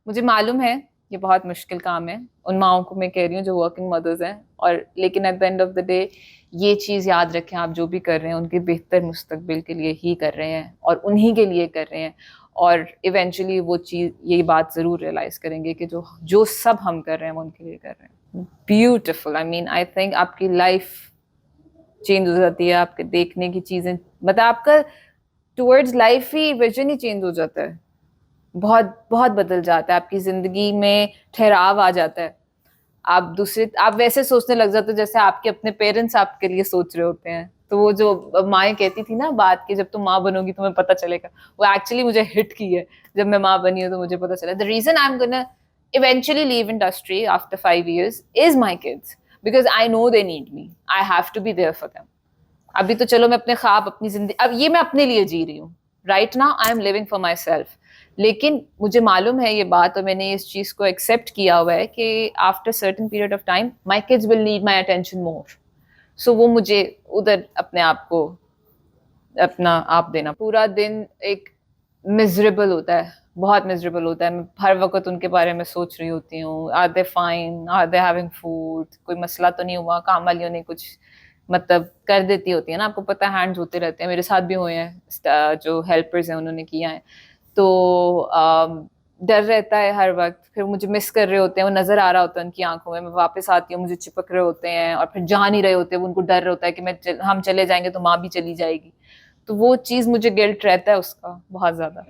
मुझे मालूम है ये बहुत मुश्किल काम है, उन माओं को मैं कह रही हूँ जो वर्किंग मदर्स हैं, और लेकिन at the end of the day ये चीज याद रखें, आप जो भी कर रहे हैं उनके बेहतर मुस्तकबिल के लिए ही कर रहे हैं और उन्हीं के लिए कर रहे हैं। और इवेंचुअली वो चीज, ये बात जरूर रियलाइज करेंगे कि जो जो सब हम कर रहे हैं वो उनके लिए कर रहे हैं। Beautiful, I mean I think आपकी लाइफ चेंज हो जाती है, आपके देखने की चीजें, मतलब आपका टुवर्ड्स लाइफ ही विजन ही चेंज हो जाता है, बहुत बहुत बदल जाता है, आपकी जिंदगी में ठहराव आ जाता है। आप वैसे सोचने लग जाते हो जैसे आपके अपने पेरेंट्स आपके लिए सोच रहे होते हैं। तो वो जो माएँ कहती थी ना बात की, जब तुम माँ बनोगी तुम्हें पता चलेगा, वो एक्चुअली मुझे हिट की है। जब मैं माँ बनी हूँ तो मुझे पता चला the reason I am gonna eventually leave industry after 5 years is my kids, because I know they need me. I have to be there for them. अभी तो चलो मैं अपने ख्वाब, अपनी जिंदगी, अब ये मैं अपने लिए जी रही हूँ। Right now I am living for my self. लेकिन मुझे मालूम है ये बात, और मैंने इस चीज को एक्सेप्ट किया हुआ है कि after certain period of time my kids will need my attention more. So वो मुझे उधर अपने आप को, अपना आप देना। पूरा दिन एक मिजरेबल होता है, बहुत मिजरेबल होता है। मैं हर वक्त उनके बारे में सोच रही होती हूँ, are they fine, are they having food, कोई मसला तो नहीं हुआ, काम वालियों ने कुछ मतलब कर देती होती है ना, आपको पता है हैंड्स होते रहते हैं, मेरे साथ भी हुए हैं, जो हेल्पर्स हैं उन्होंने किया है। तो डर रहता है हर वक्त, फिर मुझे मिस कर रहे होते हैं, वो नजर आ रहा होता है उनकी आंखों में, मैं वापस आती हूँ मुझे चिपक रहे होते हैं, और फिर जा नहीं रहे होते, उनको डर होता है कि हम चले जाएंगे तो माँ भी चली जाएगी। तो वो चीज मुझे गिल्ट रहता है उसका बहुत ज्यादा।